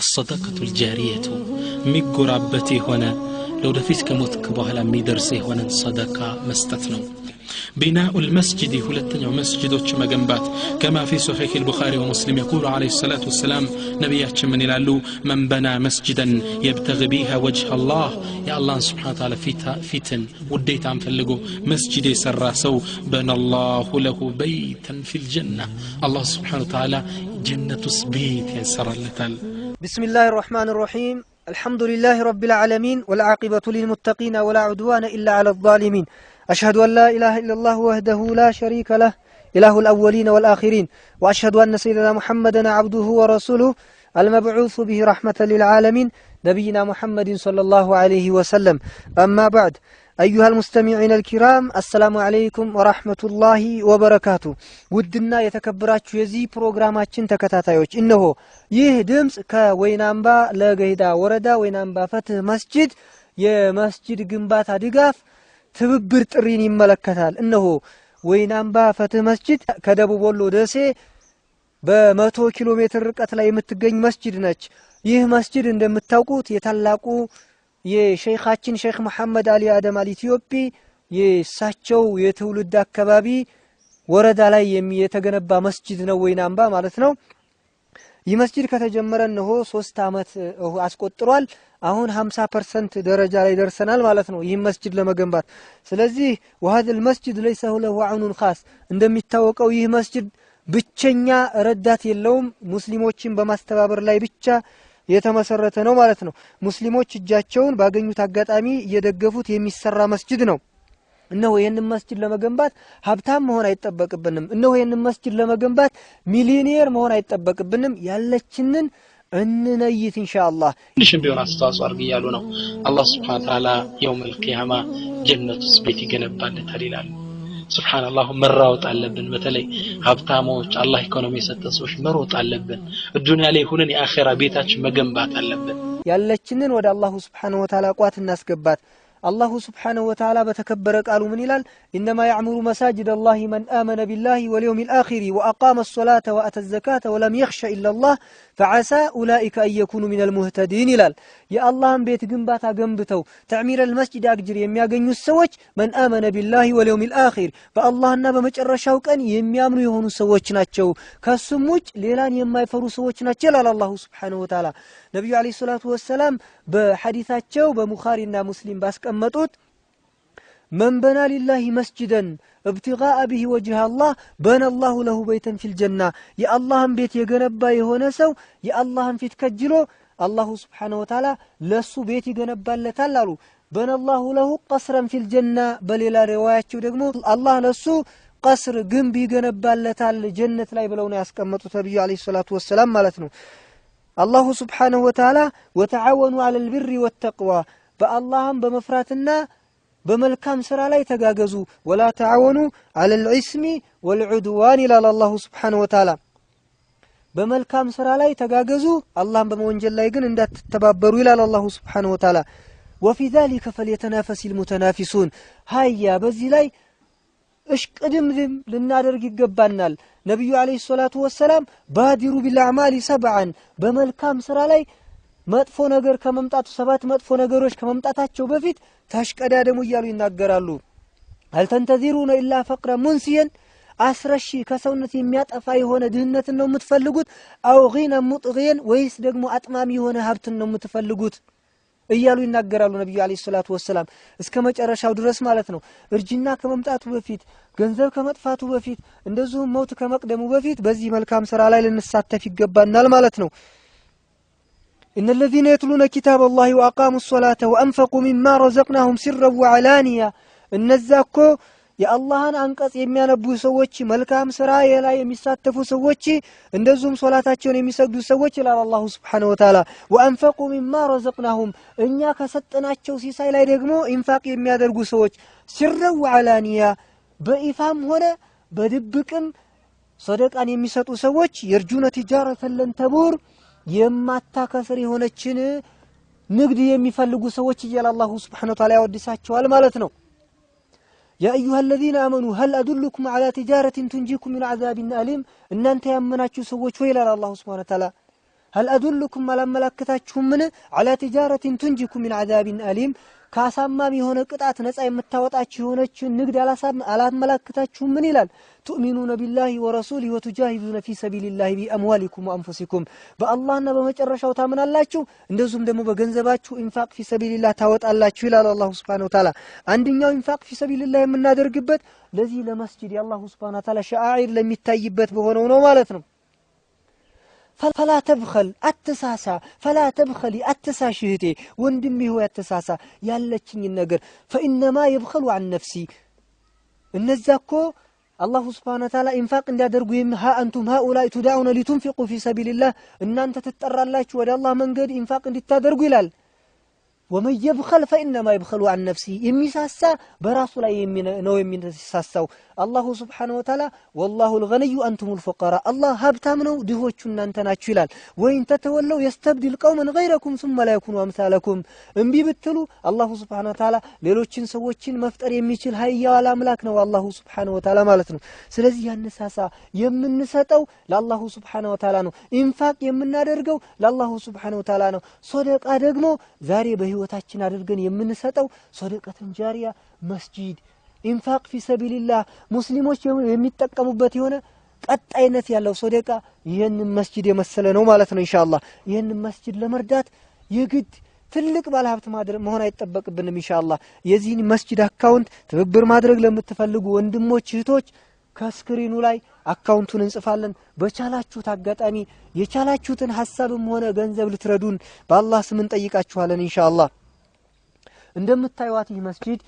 الصدقة الجارية ميغرابتي هنا لو دفيت كموتك بهلا ميدرسي هنا صدقة مستثنو بناء المسجد هلتنيو مسجدوچ مغنبات كما في صحيح البخاري ومسلم يقول عليه الصلاة والسلام نبياتنا من يلالو من بنى مسجدا يبتغي بها وجه الله يا الله سبحانه وتعالى فيتن وديت عم فلقو مسجد يسراسو بنى الله له بيتا في الجنة الله سبحانه وتعالى جنة بيت يسر لتال. بسم الله الرحمن الرحيم الحمد لله رب العالمين والعاقبة للمتقين ولا عدوان إلا على الظالمين أشهد أن لا إله إلا الله وحده لا شريك له إله الأولين والآخرين وأشهد أن سيدنا محمدا عبده ورسوله المبعوث به رحمة للعالمين نبينا محمد صلى الله عليه وسلم. أما بعد أيها المستمعين الكرام السلام عليكم ورحمة الله وبركاته. ودنا يتكبرات يزي بروغراماتين تكتاتايوش إنه يهدمس كوينامبا لغيدا وردا وينامبا فتح مسجد يمسجد جنبات دقاف ትብብር ጥሪን ይመለከታል። እነሆ ወይናምባ ፈትህ መስጂድ ከደቡብ ወሎ ደሴ በ100 ኪሎ ሜትር ርቀት ላይ የምትገኝ መስጂድ ነች። ይህ መስጂድ እንደምታውቁት የታላቁ የሼኻችን ሼክ መሐመድ አሊ አደም አል ኢትዮጵ የሳቸው የትውልድ አካባቢ ወረዳ ላይ የተገነባ መስጂድ ነው ወይናምባ ማለት ነው። ይህ መስጂድ ከተጀመረ ነው 3 አመት አስቆጥሯል። አሁን 50% ደረጃ ላይ ደርሰናል ማለት ነው ይህ መስጂድ ለመገንባት። ስለዚህ وهذا المسجد ليس له عون خاص እንደሚታወቀው ይህ መስጂድ ብቸኛ ረዳት የለውም ሙስሊሞችን በማስተባበር ላይ ብቻ የተመሰረተ ነው ማለት ነው። ሙስሊሞች እጃቸውን ባገኙት አጋጣሚ እየደገፉት የሚሰራ መስጂድ ነው። እነሆ ይሄንን መስጂድ ለመገንባት ሀብታም መሆን አይተበቅብንም። እነሆ ይሄንን መስጂድ ለመገንባት ሚሊዮኔር መሆን አይተበቅብንም። ያለችንን እንነይት ኢንሻአላህ ንሽም ቢሆን አስተዋጽኦ አድርግ እያሉ ነው። አላህ Subhanahu Wa Ta'ala يوم القيامة ጀነት ውስጥ ቤት ይገነባልታል ይላል። ሱብሃንአላህ መራወጥ አለብን። በተለይ ሀብታሞች አላህ ኢኮኖሚ ሰጠሶች መሮጥ አለብን። ዱንያ ላይ ሆነን የአኺራ ቤታችን መገንባት አለብን። ያለችንን ወደ አላህ Subhanahu Wa Ta'ala ቋት እናስገባት። الله سبحانه وتعالى بتكبر قالوا من إلال إنما يعمر مساجد الله من آمن بالله واليوم الآخر وأقام الصلاة وأتى الزكاة ولم يخش إلا الله فعسى أولئك أن يكونوا من المهتدين إلال يا الله بيت جنباتا جنبتو تعمير المسجد أجر يميا جنيو السوج من آمن بالله واليوم الآخر فالله النبى مجر شوكا يميامر يهونو سوج ناتشو كالسموج ليلان يما يفرو سوج ناتشل على الله سبحانه وتعالى نبي عليه الصلاة والسلام بحديثاتشو بمخارينا مسلم باسك أمتوت من بنى لله مسجدا ابتغاء به وجه الله بنى الله له بيتا في الجنة يا الله بيت يجنبا يهونسو يا الله في تكجلو الله سبحانه وتعالى لسو بيت يجنبا لتلالو بنى الله له قصرا في الجنة بل إلى رواية دقمو الله لسو قصر جنب يجنبا لتال جنة لا يبلون يسكمتو تبي عليه الصلاة والسلام مالتنو الله سبحانه وتعالى وتعاونوا على البر والتقوى فاللهم بمفراتنا بملكام سرا لا يتغاغزوا ولا تعاونوا على الاسم والعدوان الى الله سبحانه وتعالى بملكام سرا لا يتغاغزوا اللهم بموانجل لا يغن اندتتبابروا الى الله سبحانه وتعالى وفي ذلك فليتنافس المتنافسون هيا بزي لاي اشقدمدم لنادرج يغبانال نبي عليه الصلاه والسلام بادروا بالاعمال سبعا بملكام سرا لا መጥፎ ነገር ከመምጣቱ ሰባት መጥፎ ነገሮች ከመምጣታቸው በፊት ታሽቀዳደሙ ይያሉ ይናገራሉ። አልተንተዚሩነ ኢላ ፈቅረ ሙንሲየን አስረሺ ከሰውነት የሚያጠፋ የሆነ ድህነት ነው የምትፈልጉት አው ጊና ሙጥጊን ወይስ ደግሞ አጥማሚ የሆነ ሀብት ነው የምትፈልጉት እያሉ ይናገራሉ ነብዩ አለይሂ ሰላቱ ወሰለም እስከ መጨረሻው ድረስ ማለት ነው። እርጅና ከመምጣቱ በፊት ገንዘብ ከመጥፋቱ በፊት እንደዚሁም ሞት ከመቅደሙ በፊት በዚህ መልካም ስራ ላይ ልንሳተፍ ይገባናል ማለት ነው። إن الذين يتلون كتاب الله وأقاموا الصلاة وأنفقوا مما رزقناهم سرا وعلانية النزاكو يا الله أنقص يميانبو سوتشي ملكام سرايا لا يمساتفو سوتشي اندزهم صلاتاتهم يمسجدوا سوتشي لا الله سبحانه وتعالى وأنفقوا مما رزقناهم إنيا كستناتشو سيساي لا يدقمو إنفاق يميادرقو سوتش سرا وعلانية بإفهام هنا بدبكم صدق أن يمساتو سوتش يرجون تجارة لن تبور የማታከስር የሆነችን ንግድ የሚፈልጉ ሰዎች ይላል አላህ Subhanahu Wa Ta'ala ያወድሳቸዋል ማለት ነው። يا أيها الذين آمنوا هل أدلكم على تجارة تنجيكم من عذاب أليم እናንተ ያመናችሁ ሰዎች ወይ ይላል አላህ Subhanahu Wa Ta'ala هل أدلكم على ملكتاችሁም ምን على تجارة تنجيكم من عذاب أليم ካሳማም የሆነ ቅጣት ነፃ የምታወጣችሁ የሆነች ንግድ አላመለክታችሁም ምን ይላል تؤمنون بالله ورسوله وتجاهدون في سبيل الله بأموالكم وأنفسكم በአላህና በመጨረሻው ታምናላችሁ እንደዚሁም ደግሞ በገንዘባችሁ ኢንፋቅ في سبيل الله ታወጣላችሁ ይላል አላህ Subhanahu Wa Ta'ala አንደኛው ኢንፋቅ في سبيل الله የምናደርግበት ለዚህ ለመስጂድ የአላህ Subhanahu Wa Ta'ala ሻዓኢር ለሚታይበት በሆነው ነው ማለት ነው فلا تبخل اتساسا فلا تبخلي اتساشهتي وندمي هو اتساسا يالچኝ ነገር فانما يبخل عن نفسي النزاكو الله سبحانه وتعالى انفاق እንዲያደርጉ ها انتم هؤلاء تدعون لتنفقوا في سبيل الله እናንተ ትጠራላችሁ ወደ አላህ መንገድ ኢንፋቅ እንድታደርጉ ይላል ومن يبخل فانما يبخل عن نفسه يمساسا براسو ላይ ነው የሚሳሳው الله سبحانه وتعالى والله الغني انتم الفقراء الله ሀብታም ነው ድሆቹ እናንተ ናችሁ ይላል وين تتولوا يستبدل قوما غيركم ثم لا يكونوا امثالكم እንቢ ብትሉ الله سبحانه وتعالى ሌሎችን ሰዎችን መፍጠር የሚችል ኃያል አምላክ ነው الله سبحانه وتعالى ማለት ነው ስለዚህ ያነሳሳ የምንሰጠው ለአላህ سبحانه وتعالى ነው ኢንፋቅ የምናደርገው ለአላህ سبحانه وتعالى ነው ሶደቃ ደግሞ ዛሬ በህይወታችን አድርገን የምንሰጠው ሶደቀተን ጃሪያ መስጂድ ኢንፋቅ في سبيل الله ሙስሊሞች የሚጠቀሙበት የሆነ ቀጣይነት ያለው ሶደቃ ይሄንን መስጂድ የመሰለ ነው ማለት ነው ኢንሻአላህ ይሄንን መስጂድ ለመርዳት የግድ ትልቅ ባለሀብት መሆን አይተበቅብንም ኢንሻአላህ የዚህን መስጂድ አካውንት ትብብር ማድረግ ለምትፈልጉ ወንድሞች እህቶች ከስክሪኑ ላይ አካውንቱን እንጽፋለን በቻላችሁት አጋጣሚ የቻላችሁትን ሐሳብም ሆነ ገንዘብ ልትረዱን በአላህ ስም እንጠይቃችኋለን ኢንሻአላህ እንደምታዩት ይህ መስጂድ